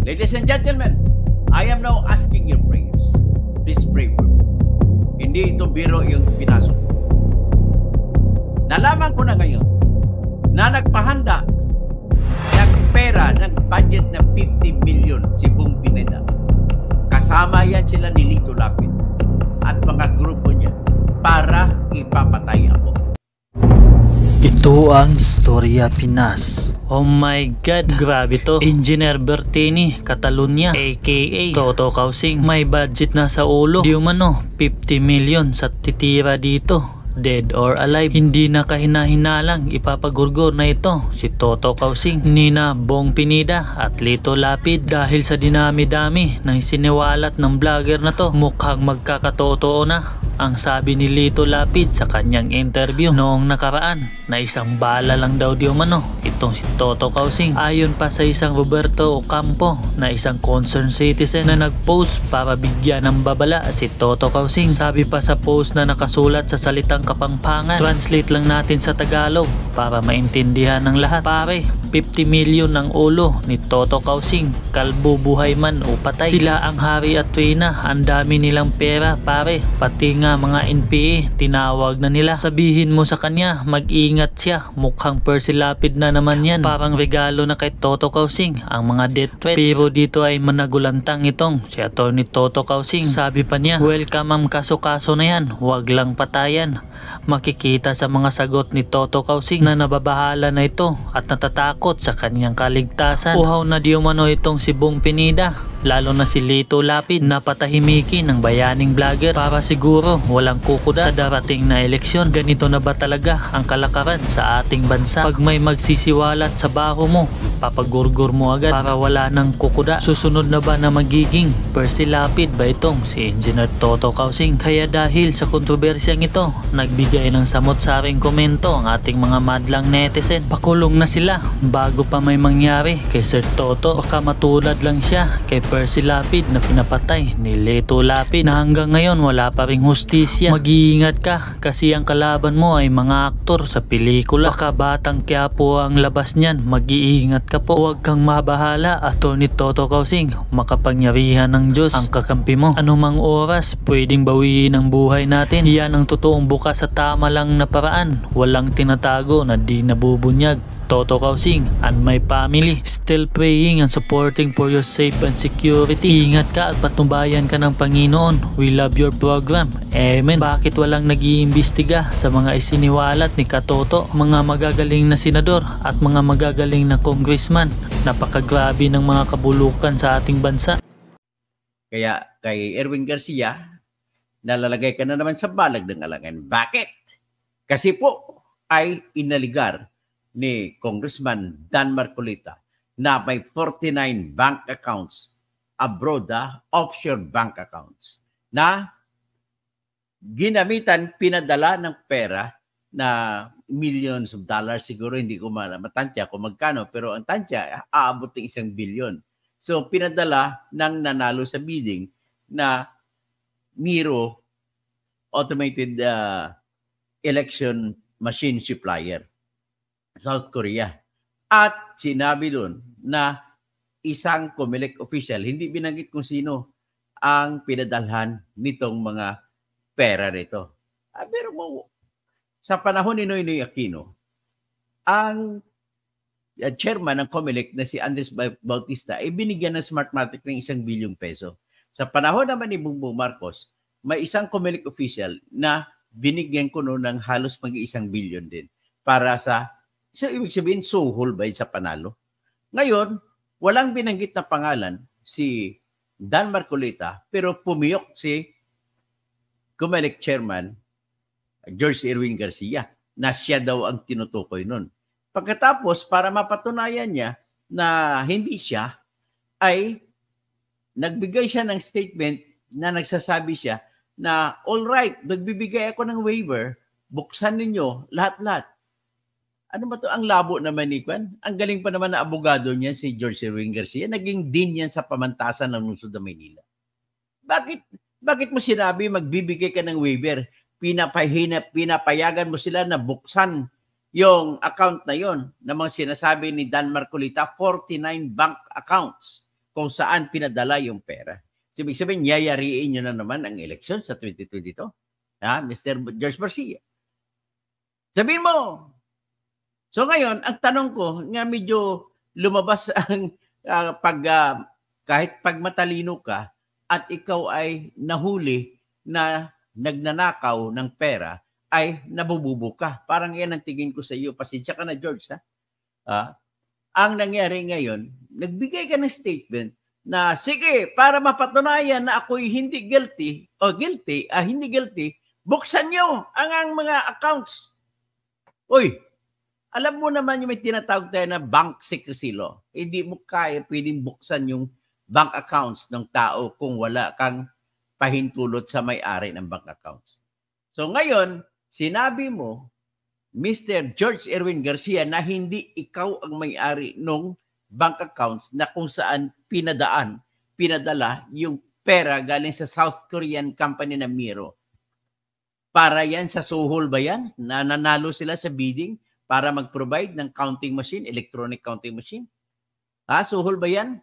Ladies and gentlemen, I am now asking your prayers. Please pray for me. Hindi ito biro yung pinasok. Nalaman ko na ngayon na nagpahanda ng pera ng budget na 50 million si Bong Pineda. Kasama yan sila ni Lito Lapid at mga grupo niya para ipapatay ako. Ito ang Istorya Pinas. Oh my God, grabe to. Engineer Bertini, Catalunya, aka Toto Kausing. May budget na sa ulo. Di umano, 50 million sa titira dito. Dead or alive. Hindi na kahina-hinalang ipapagurgor na ito si Toto Kausing, Nina Bong Pineda at Lito Lapid. Dahil sa dinami-dami ng siniwalat ng vlogger na to, mukhang magkakatotoo na ang sabi ni Lito Lapid sa kanyang interview noong nakaraan na isang bala lang daw di umano itong si Toto Kausing. Ayon pa sa isang Roberto Ocampo na isang concerned citizen na nagpost para bigyan ng babala si Toto Kausing. Sabi pa sa post na nakasulat sa salitang Kapampangan, translate lang natin sa Tagalog para maintindihan ng lahat. Pare, 50 million ang ulo ni Toto Kausing, kalbo buhay man o patay. Sila ang hari at reyna, ang dami nilang pera pare, pati nga mga NPA tinawag na nila. Sabihin mo sa kanya mag-ingat siya, mukhang Percy Lapid na naman yan. Parang regalo na kay Toto Kausing ang mga death threats. Pero dito ay managulantang itong si Atty. Toto Kausing. Sabi pa niya, welcome ang kaso-kaso na yan, wag lang patayan. Makikita sa mga sagot ni Toto Kausing na nababahala na ito at natatakot sa kanyang kaligtasan. Uhaw na di umano itong si Bong Pineda, lalo na si Lito Lapid na patahimiki ng bayaning vlogger para siguro walang kukuda sa darating na eleksyon. Ganito na ba talaga ang kalakaran sa ating bansa? Pag may magsisiwalat sa baho mo, papagurgur mo agad para wala ng kukuda. Susunod na ba na magiging Percy Lapid ba itong si Engineer Toto Kausing? Kaya dahil sa kontrobersyang ito, nagbigay ng samot-saring komento ang ating mga madlang netizen. Pakulong na sila bago pa may mangyari kay Sir Toto. Baka matulad lang siya kay Percy Lapid na pinapatay ni Lito Lapid na hanggang ngayon wala pa ring hustisya. Mag-iingat ka kasi ang kalaban mo ay mga aktor sa pelikula. Baka Batang Quiapo ang labas niyan, mag-iingat ka po. Huwag kang mabahala, Atty. Toto Kausing, makapangyarihan ng Diyos ang kakampi mo. Anumang oras pwedeng bawiin ang buhay natin. Yan ang totoong bukas sa tama lang na paraan, walang tinatago na di nabubunyag. Toto Kausing and my family, still praying and supporting for your safe and security. Ingat ka at patnubayan ka ng Panginoon. We love your program. Amen. Bakit walang nag-iimbestiga sa mga isiniwalat ni Katoto? Mga magagaling na senador at mga magagaling na congressman. Napakagrabe ng mga kabulukan sa ating bansa. Kaya kay Erwin Garcia, nalalagay ka na naman sa balag ng alangan. Bakit? Kasi po ay inaligar ni Congressman Dan Marcolita na may 49 bank accounts abroad, offshore bank accounts, na ginamitan, pinadala ng pera na millions of dollars, siguro hindi ko matansya kung magkano, pero ang tansya aabot ng 1 billion. So pinadala ng nanalo sa bidding na Miro automated election machine supplier, South Korea. At sinabi doon na isang COMELEC official, hindi binanggit kung sino ang pinadalhan nitong mga pera nito. Pero sa panahon ni Noynoy Aquino, ang chairman ng COMELEC na si Andres Bautista ay binigyan ng Smartmatic ng 1 bilyong peso. Sa panahon naman ni Bongbong Marcos, may isang COMELEC official na binigyan ko noon ng halos mag-1 bilyon din para sa, so ibig sabihin, suhol ba sa panalo? Ngayon, walang binanggit na pangalan si Dan Marcolita, pero pumiyok si COMELEC chairman George Erwin Garcia na siya daw ang tinutukoy noon. Pagkatapos, para mapatunayan niya na hindi siya, ay nagbigay siya ng statement na nagsasabi siya na, all right, nagbibigay ako ng waiver, buksan ninyo lahat-lahat. Ano ba to? Ang labo naman ni Kwan. Ang galing pa naman na abogado niya si George Erwin Garcia. Naging dean yan sa pamantasan ng lungsod ng Maynila. Bakit mo sinabi magbibigay ka ng waiver? Pinapayagan mo sila na buksan yung account na yon na mga sinasabi ni Dan Marcolita, 49 bank accounts. kung saan pinadala yung pera. So, ibig sabihin, yayariin nyo na naman ang eleksyon sa 2022. Mr. George Garcia. Sabihin mo. So ngayon, ang tanong ko, nga medyo lumabas ang kahit pag matalino ka at ikaw ay nahuli na nagnanakaw ng pera, ay nabububo ka. Parang yan ang tingin ko sa iyo. Pasensya ka na, George. Ang nangyari ngayon, nagbigay ka ng statement na, sige, para mapatunayan na ako'y hindi guilty, hindi guilty, buksan nyo ang mga accounts. Uy, alam mo naman yung may tinatawag tayo na bank secrecy law. Hindi mo kaya pwedeng buksan yung bank accounts ng tao kung wala kang pahintulot sa may-ari ng bank accounts. So ngayon, sinabi mo, Mr. George Erwin Garcia, na hindi ikaw ang may-ari ng bank accounts na kung saan pinadala yung pera galing sa South Korean company na Miro. Para yan sa Sohol ba yan? Na nanalo sila sa bidding para mag-provide ng counting machine, electronic counting machine? Sohol ba yan?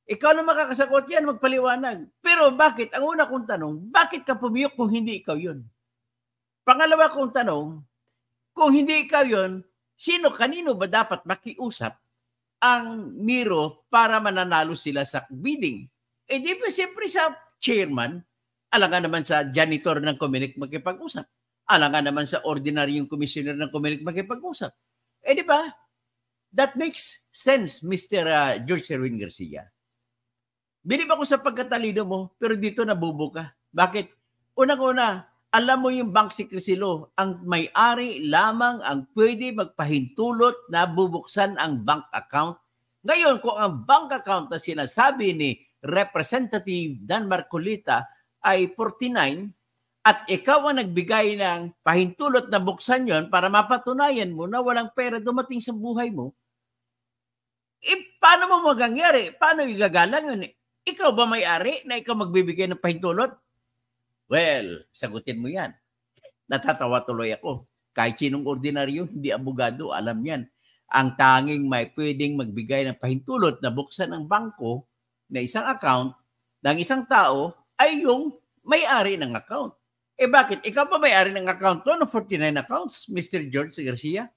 Ikaw lang makakasagot yan, magpaliwanag. Pero bakit? Ang una kong tanong, bakit ka pumiyok kung hindi ikaw yun? Pangalawa kong tanong, kung hindi ikaw yun, kanino ba dapat makiusap ang Miro para mananalo sila sa bidding? Di ba siyempre sa chairman, alangan naman sa janitor ng Comelec makipag-usap. Alangan naman sa ordinaryong commissioner ng Comelec makipag-usap. Di ba? That makes sense, Mr. George Erwin Garcia. Bilib ako sa pagkatalino mo, pero dito nabubo ka. Bakit? Unang-una, alam mo yung bank secrecy law, ang may-ari lamang ang pwede magpahintulot na bubuksan ang bank account. Ngayon, kung ang bank account na sinasabi ni Representative Dan Marcolita ay 49 at ikaw ang nagbigay ng pahintulot na buksan yon para mapatunayan mo na walang pera dumating sa buhay mo, paano mo magangyari? Paano igagalang yun? Ikaw ba may-ari na ikaw magbibigay ng pahintulot? Well, sagutin mo yan. Natatawa tuloy ako. Kahit sinong ordinaryo, hindi abogado, alam yan. Ang tanging may pwedeng magbigay ng pahintulot na buksan ang bangko na isang account ng isang tao ay yung may-ari ng account. Bakit? Ikaw ba may-ari ng account to? No, 49 accounts, Mr. George Garcia?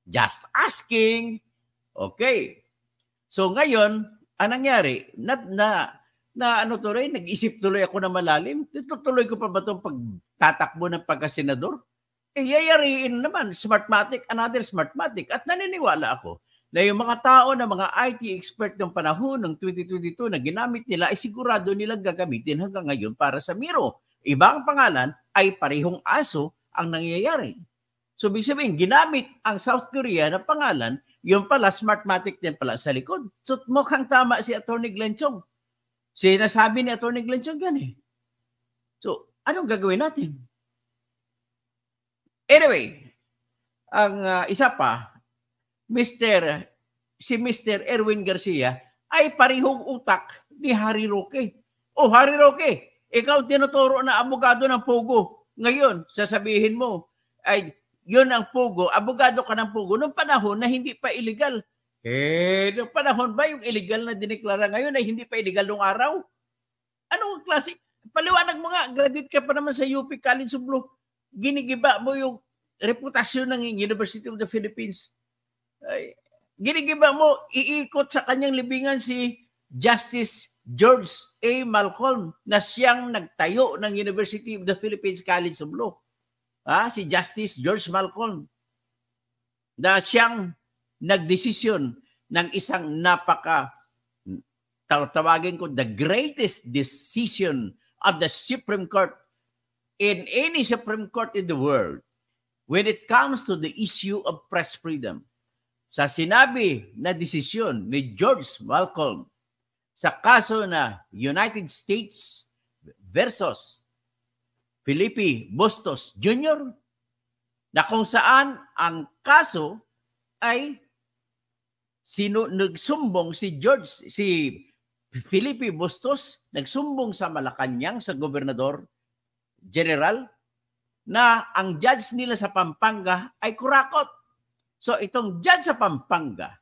Just asking. Okay. So ngayon, ang nangyari, nag-isip tuloy ako na malalim. Tutuloy ko pa ba itong pagtatakbo ng pagkasenador? Yayariin naman, Smartmatic, another Smartmatic. At naniniwala ako na yung mga tao na mga IT expert ng panahon ng 2022 na ginamit nila ay sigurado nilang gagamitin hanggang ngayon para sa Miro. Ibang pangalan ay parehong aso ang nangyayari. So, ibig sabihin, ginamit ang South Korea na pangalan, yung pala Smartmatic din pala sa likod. So, mukhang tama si Atty. Glenn Chong. Sinasabi ni Atty. Glenn Chong yan eh. So, anong gagawin natin? Anyway, ang isa pa, si Mr. Erwin Garcia ay parihong utak ni Harry Roque. Harry Roque, ikaw tinuturo na abogado ng Pogo. Ngayon, sasabihin mo, ay yun ang Pogo, abogado ka ng Pogo noong panahon na hindi pa illegal. Noong panahon ba yung illegal na dineklara ngayon ay hindi pa illegal noong araw? Anong klase? Paliwanag mo nga, graduate ka pa naman sa UP College of Law. Ginigiba mo yung reputasyon ng University of the Philippines. Ginigiba mo, iikot sa kanyang libingan si Justice George A. Malcolm na siyang nagtayo ng University of the Philippines College of Law. Si Justice George Malcolm na siyang nagdesisyon ng isang tawagin ko, the greatest decision of the Supreme Court in any Supreme Court in the world when it comes to the issue of press freedom. Sa sinabi na desisyon ni George Malcolm sa kaso na United States versus Felipe Bustos Jr., na kung saan ang kaso ay nagsumbong si Felipe Bustos, nagsumbong sa Malacanang sa Gobernador General na ang judge nila sa Pampanga ay kurakot. So itong judge sa Pampanga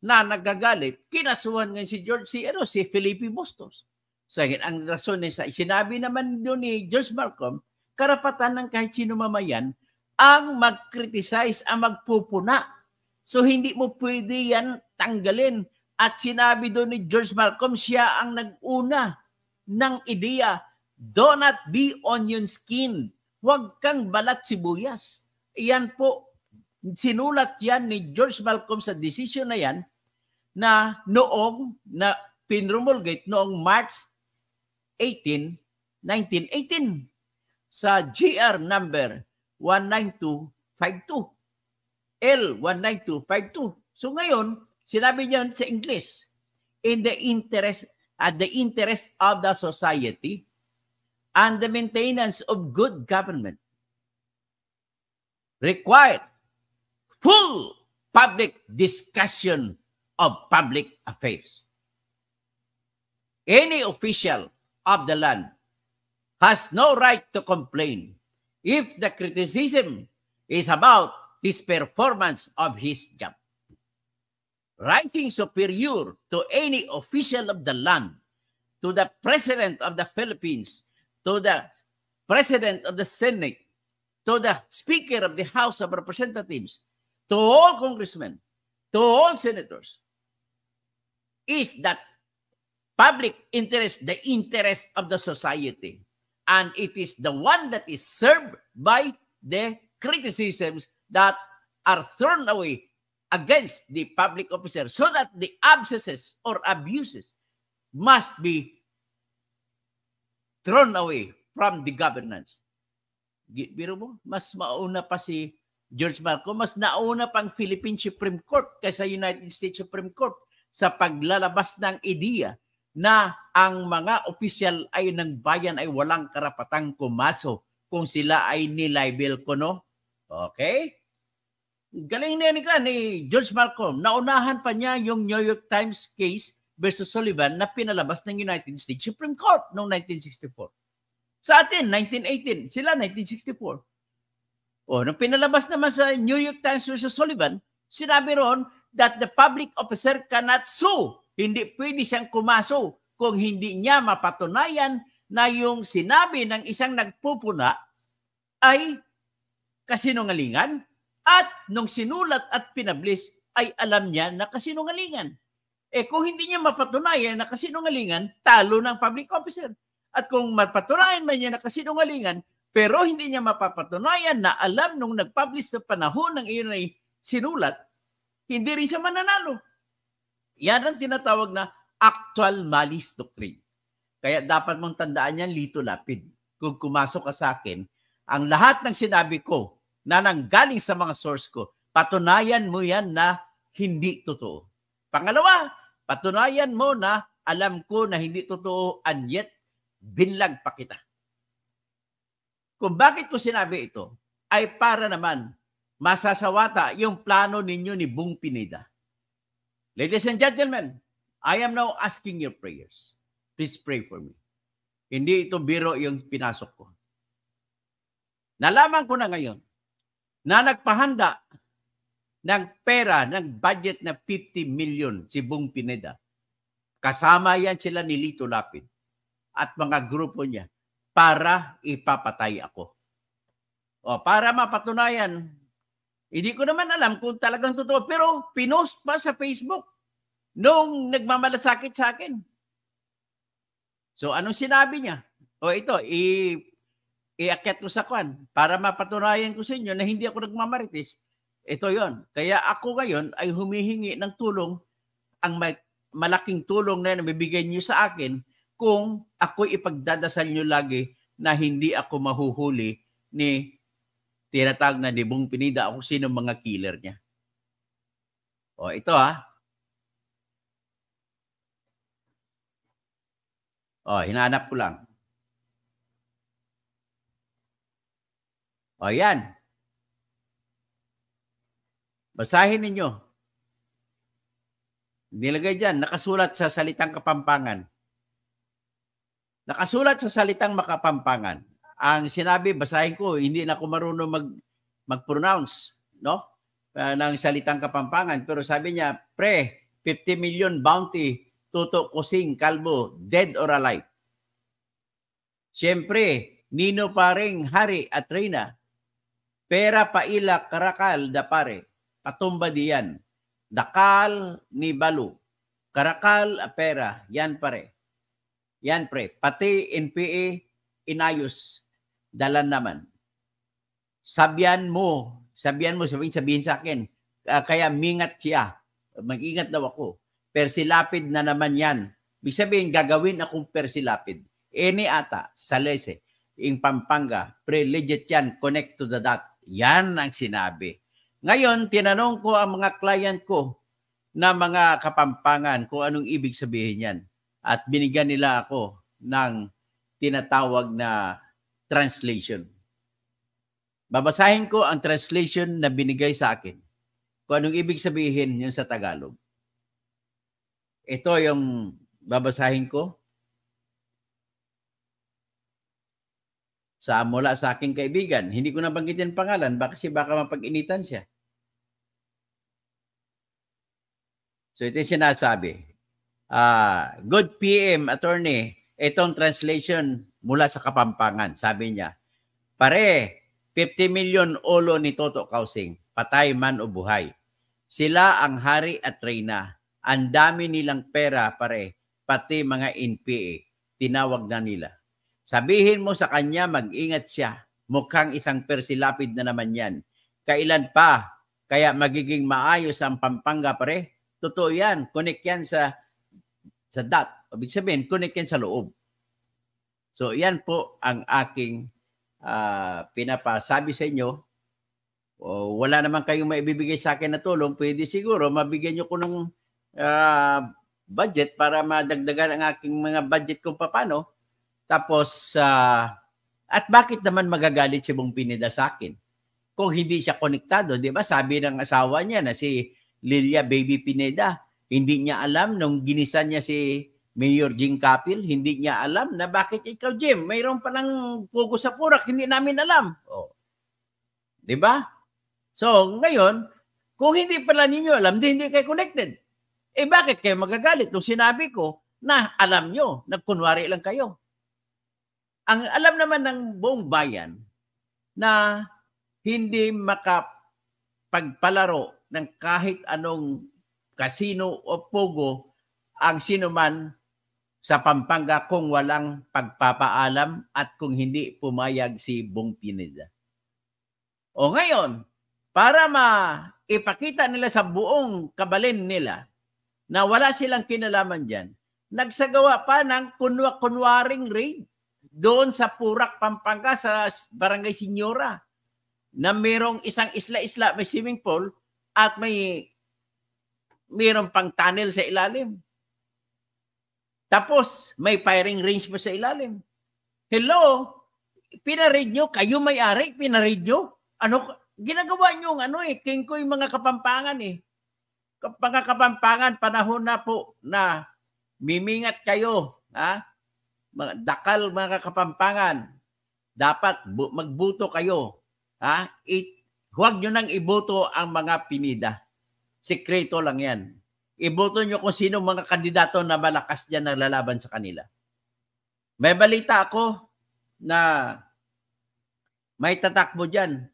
na nagagalit, kinasuhan ngayon si Felipe Bustos. So, ang rason niya, sinabi naman doon ni George Malcolm, karapatan ng kahit sino mamayan ang mag-criticize, ang magpupuna. So, hindi mo pwede yan tanggalin. At sinabi doon ni George Malcolm, siya ang nag-una ng ideya, do not be onion skin. Huwag kang balat sibuyas. Iyan po, sinulat yan ni George Malcolm sa decision na yan na noong na pinromulgate noong March 18, 1918 sa GR number 19252. L19252. So ngayon, sinabi niya sa English, in the interest of the society and the maintenance of good government required full public discussion of public affairs. Any official of the land has no right to complain if the criticism is about his performance of his job. Rising superior to any official of the land, to the President of the Philippines, to the President of the Senate, to the Speaker of the House of Representatives, to all congressmen, to all senators, is that public interest, the interest of the society. And it is the one that is served by the criticisms that are thrown away against the public officer so that the abscesses or abuses must be thrown away from the governance. Biro mo, mas mauna pa si George Malcolm, mas nauna pang Philippine Supreme Court kaysa United States Supreme Court sa paglalabas ng ideya na ang mga opisyal ay ng bayan ay walang karapatang kumaso kung sila ay nilibel ko, no? Okay? Galing na ni George Malcolm. Naunahan pa niya yung New York Times case versus Sullivan na pinalabas ng United States Supreme Court noong 1964. Sa atin, 1918. Sila, 1964. O, nung pinalabas naman sa New York Times versus Sullivan, sinabi ron that the public officer cannot sue. Hindi pwede siyang kumaso kung hindi niya mapatunayan na yung sinabi ng isang nagpupuna ay kasinungalingan at nung sinulat at pinablis ay alam niya na kasinungalingan. Eh kung hindi niya mapatunayan na kasinungalingan, talo ng public officer. At kung mapatunayan man niya na kasinungalingan, pero hindi niya mapapatunayan na alam nung nag-publish sa panahon ng iyon ay sinulat, hindi rin siya mananalo. Yan ang tinatawag na actual malice doctrine. Kaya dapat mong tandaan yan, Lito Lapid. Kung kumasok ka sa akin, ang lahat ng sinabi ko na nanggaling sa mga source ko, patunayan mo yan na hindi totoo. Pangalawa, patunayan mo na alam ko na hindi totoo and yet binlag pa kita. Kung bakit ko sinabi ito, ay para naman masasawata yung plano ninyo ni Bong Pineda. Ladies and gentlemen, I am now asking your prayers. Please pray for me. Hindi ito biro yung pinasok ko. Nalaman ko na ngayon na nagpahanda ng pera, ng budget na 50 million si Bong Pineda. Kasama yan sila ni Lito Lapid at mga grupo niya para ipapatay ako. O, para mapatunayan, hindi ko naman alam kung talagang totoo, pero pinost pa sa Facebook nung nagmamalasakit sa akin. So, anong sinabi niya? O ito, iakyat ko sa kwan para mapatunayan ko sa inyo na hindi ako nagmamarites. Ito yon. Kaya ako ngayon ay humihingi ng tulong, ang malaking tulong na nabibigay niyo sa akin kung ako'y ipagdadasal niyo lagi na hindi ako mahuhuli ni tinatawag na ni Bong Pineda kung sino mga killer niya. O, ito ha. O, hinahanap ko lang. O, yan. Basahin ninyo. Nilagay dyan, nakasulat sa salitang Kapampangan. Nakasulat sa salitang Makapampangan. Ang sinabi, basahin ko, hindi na ako marunong mag-pronounce, no? Ng salitang Kapampangan. Pero sabi niya, pre, 50 million bounty, Toto Kusing Kalbo, dead or alive. Siyempre, Nino Paring Hari at Reyna, pera paila karakal da pare, patumba diyan, dakal ni Balu, karakal a pera, yan pare. Yan pre, pati NPA inayos, dalan naman. Sabihan mo, sabihin sa akin, kaya mingat siya, mag-ingat daw ako. Persilapid na naman yan. Ibig sabihin, gagawin akong persilapid. Any ata, Salese, in Pampanga, pre-legit yan, connect to the dot. Yan ang sinabi. Ngayon, tinanong ko ang mga client ko na mga Kapampangan kung anong ibig sabihin yan. At binigyan nila ako ng tinatawag na translation. Babasahin ko ang translation na binigay sa akin. Kung anong ibig sabihin yun sa Tagalog. Ito yung babasahin ko. Mula sa aking kaibigan. Hindi ko nabanggitin pangalan kasi baka mapag-initan siya. So ito yung sinasabi. Good PM, attorney. Itong translation mula sa Kapampangan. Sabi niya, pare, 50 million ulo ni Toto Kausing, patay man o buhay. Sila ang hari at reyna. Ang dami nilang pera, pare, pati mga NPA. Tinawag na nila. Sabihin mo sa kanya, mag-ingat siya. Mukhang isang persilapid na naman yan. Kailan pa? Kaya magiging maayos ang Pampanga, pare. Totoo yan. Connect yan sa dot. Ibig sabihin, connect yan sa loob. So, yan po ang aking pinapasabi sa inyo. Wala naman kayong maibibigay sa akin na tulong. Pwede siguro, mabigyan nyo ko ng budget para madagdagan ang aking mga budget kung paano. Tapos, at bakit naman magagalit si Bong Pineda sa akin? Kung hindi siya konektado, di ba? Sabi ng asawa niya na si Lilia Baby Pineda, hindi niya alam nung ginisan niya si Mayor Jing Capil, hindi niya alam na bakit ikaw, Jim, mayroon palang pugo sa purak, hindi namin alam. Oh. Di ba? So, ngayon, kung hindi pala ninyo alam, hindi kayo connected. Eh, bakit kayo magagalit nung sinabi ko na alam nyo, nagkunwari lang kayo? Ang alam naman ng buong bayan na hindi makapagpalaro ng kahit anong kasino o pogo ang sinuman sa Pampanga kung walang pagpapaalam at kung hindi pumayag si Bong Pineda. O ngayon, para maipakita nila sa buong kabalin nila na wala silang kinalaman dyan, nagsagawa pa ng kunwaring raid doon sa Purak, Pampanga, sa Barangay Senyora, na mayroong isang isla-isla, may swimming pool, at mayroong pang tunnel sa ilalim. Tapos, may firing range pa sa ilalim. Hello? Pinaread nyo? Kayo may-ari? Pinaread nyo? Ano? Ginagawa nyo king ko yung mga Kapampangan Mga Kapampangan, panahon na po na mimingat kayo. Mga dakal, mga Kapampangan. Dapat magbuto kayo. Huwag nyo nang iboto ang mga Pineda. Sekreto lang yan. Iboto nyo kung sino mga kandidato na malakas dyan na lalaban sa kanila. May balita ako na may tatakbo dyan.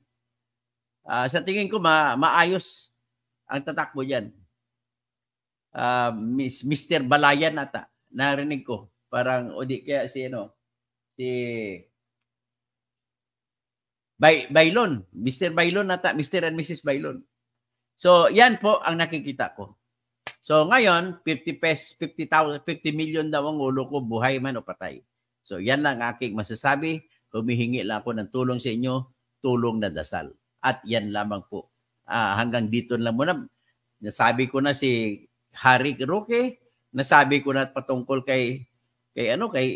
Sa tingin ko, maayos ang tatakbo dyan. Mr. Balayan ata. Narinig ko. Parang, o di kaya si Bailon. Mr. Bailon ata. Mr. and Mrs. Bailon. So, yan po ang nakikita ko. So, ngayon, 50 million daw ang ulo ko, buhay man o patay. So, yan lang aking masasabi. Humihingi lang ako ng tulong sa inyo, tulong na dasal. At yan lamang po. Hanggang dito lang muna. Nasabi ko na si Harry Roque, nasabi ko na patungkol kay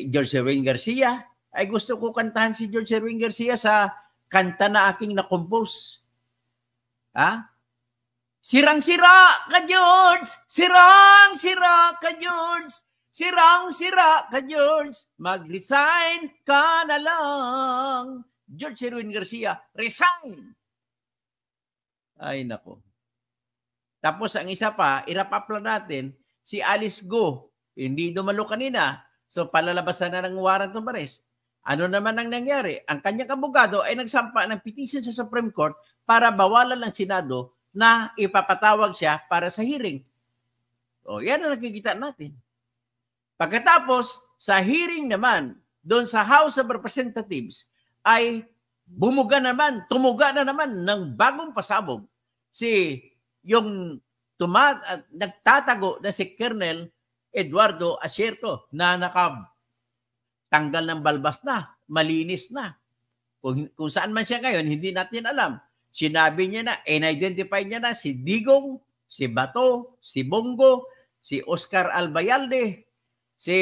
George Erwin Garcia. Ay gusto ko kantahan si George Erwin Garcia sa kanta na aking na-compose. Sirang-sira ka, George! Sirang-sira ka, George! Sirang-sira ka, George! Mag-resign ka na lang! George Erwin Garcia, resign! Ay, nako. Tapos ang isa pa, i-wrap up lang natin, si Alice Go, hindi dumalo kanina. So palalabasan na ng warrant of arrest. Ano naman ang nangyari? Ang kanyang abogado ay nagsampa ng petition sa Supreme Court para bawalan ng Senado na ipapatawag siya para sa hearing. O yan ang nakikita natin. Pagkatapos, sa hearing naman, doon sa House of Representatives, ay tumuga na naman ng bagong pasabog yung nagtatago na si Colonel Eduardo Asierto na nakatanggal ng balbas na, malinis na. Kung saan man siya ngayon, hindi natin alam. Sinabi niya na, in-identify niya na si Digong, si Bato, si Bongo, si Oscar Albayalde, si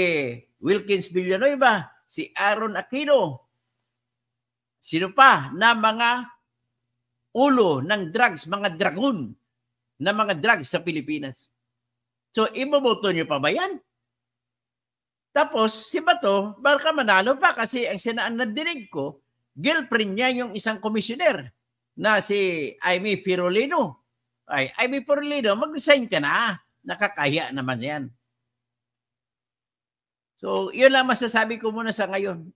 Wilkins Villanueva, si Aaron Aquino. Sino pa na mga ulo ng drugs, mga dragon na mga drugs sa Pilipinas. So, iboboto niyo pa ba yan? Tapos, si Bato, baka manalo pa kasi ang sinaan na dinig ko, girlfriend niya yung isang komisyoner na si Amy Pirolino. Amy Pirolino, mag-resign ka na. Nakakahiya naman yan. So, yun lang masasabi ko muna sa ngayon.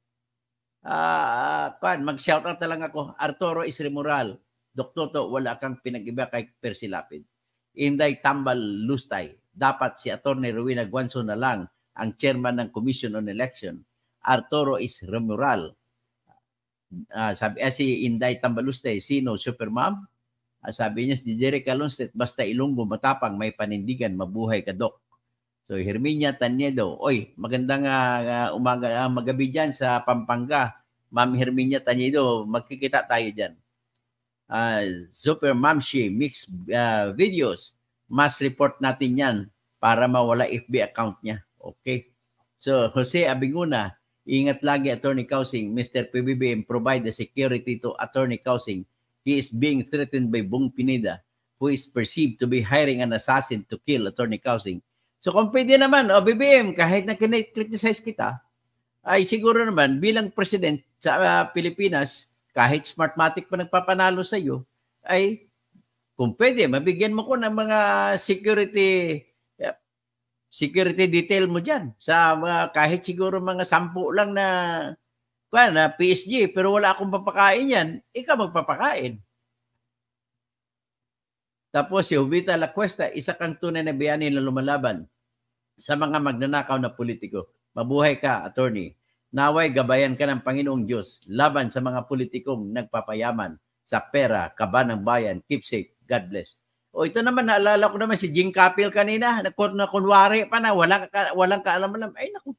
Mag-shoutout na lang ako. Arturo Isremoral. Dr. To, wala kang pinag-iba kay Percy Lapid. Inday Tambal Lustay. Dapat si Atty. Rowena Guanzo na lang ang chairman ng Commission on Election. Arturo Isremoral. Si Inday Tambal Lustay, sino? Supermom? Sabi niya, si Derek Alonstet, basta Ilonggo, matapang, may panindigan, mabuhay ka, Dok. So, Herminia Taniedo, oy, magandang magabi dyan sa Pampanga. Ma'am Herminia Taniedo, magkikita tayo dyan. Super Mamshi Mix Videos, mas report natin yan para mawala FB account niya. Okay. So, Jose Abinguna, ingat lagi, Attorney Causing. Mr. PBBM, provide the security to Attorney Causing. He is being threatened by Bong Pineda, who is perceived to be hiring an assassin to kill Attorney Causing. So kung pwede naman, BBM, kahit na criticize kita, ay siguro naman bilang president sa Pilipinas, kahit Smartmatic pa nagpapanalo sa iyo, ay kung pwede, mabigyan mo ko ng mga security detail mo dyan. Sa kahit siguro mga 10 lang na PSG, pero wala akong papakain yan, ikaw magpapakain. Tapos si Jovita Lacuesta, isa kang tunay na bayani na lumalaban sa mga magnanakaw na politiko. Mabuhay ka, attorney. Naway gabayan ka ng Panginoong Diyos laban sa mga politikong nagpapayaman sa pera, kaba ng bayan. Keep safe. God bless. O ito naman, naalala ko naman si Jing Capil kanina, na kunwari pa na, walang kaalam-alam. Ay naku,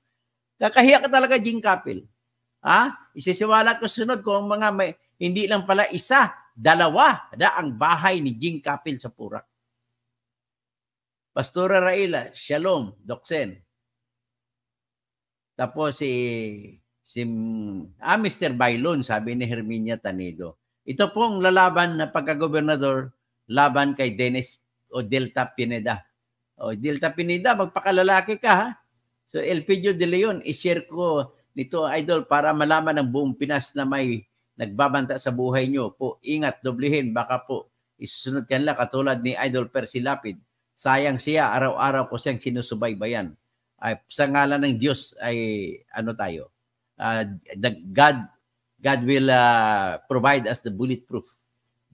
kakahiya ka talaga, Jing Capil. Isisiwalat ko sunod kung mga hindi lang pala isa, 2 ang bahay ni Jing Capil sa Purak. Pastora Raila, Shalom, Doksen. Tapos Mr. Bailon, sabi ni Herminia Tanedo. Ito pong lalaban na pagkagobernador, laban kay Dennis o Delta Pineda. O Delta Pineda, magpakalalaki ka ha. So Elpidio de Leon, i-share ko nito, idol, para malaman ng buong Pinas na may nagbabanta sa buhay nyo. Po, ingat, doblehin, baka po isusunod yan lang katulad ni Idol Percy Lapid. Sayang siya, araw-araw ko siyang sinusubaybayan. Sa ngalan ng Diyos ay tayo. God will provide us the bulletproof.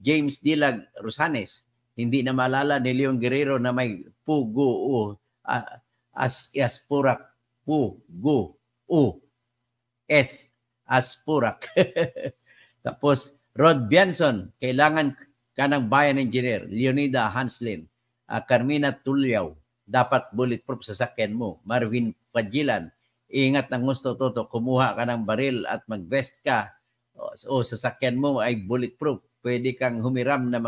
James Dilag Rosanes, hindi na malala ni Leon Guerrero na may pugo Aspurak pugo Aspurak. Tapos Rod Bianson, kailangan ka ng bayan engineer. Leonida Hanslin, Carmina Tulyaw, dapat bulletproof sa sakyan mo. Marvin Pagilan, ingat ng gusto toto, kumuha ka ng baril at mag-vest ka. O sa sakyan mo ay bulletproof. Pwede kang humiram na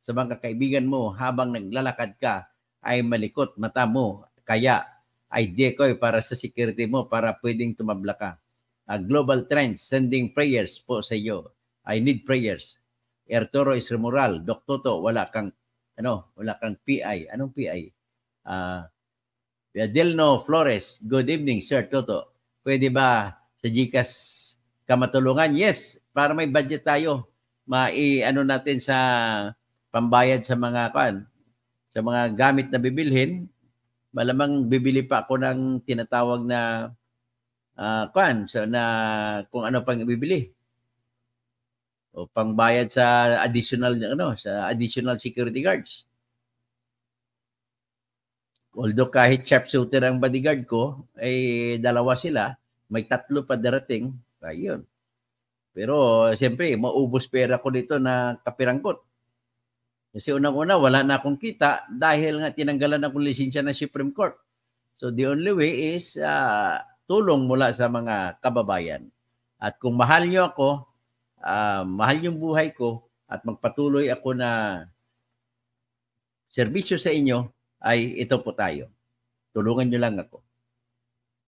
sa mga kaibigan mo habang naglalakad ka ay malikot mata mo. Kaya ay decoy para sa security mo para pwedeng tumabla ka. Global Trends, sending prayers po sa iyo. I need prayers. Arturo Isremoral, Dok Toto, wala kang PI. Anong PI? Delno Flores, good evening, Sir Toto. Pwede ba sa GCash ka matulungan? Yes, para may budget tayo. Natin sa pambayad sa mga sa mga gamit na bibilhin, malamang bibili pa ako ng tinatawag na kung ano pang ibibili. O pangbayad sa additional security guards. Although kahit sharpshooter ang bodyguard ko, ay dalawa sila, may 3 pa darating, ayun. Pero siyempre, maubos pera ko dito na kapirangkot. Kasi unang-una, wala na akong kita dahil nga tinanggalan akong lisensya ng Supreme Court. So the only way is tulong mula sa mga kababayan. At kung mahal nyo ako, mahal yung buhay ko, at magpatuloy ako na serbisyo sa inyo, ay ito po tayo. Tulungan nyo lang ako.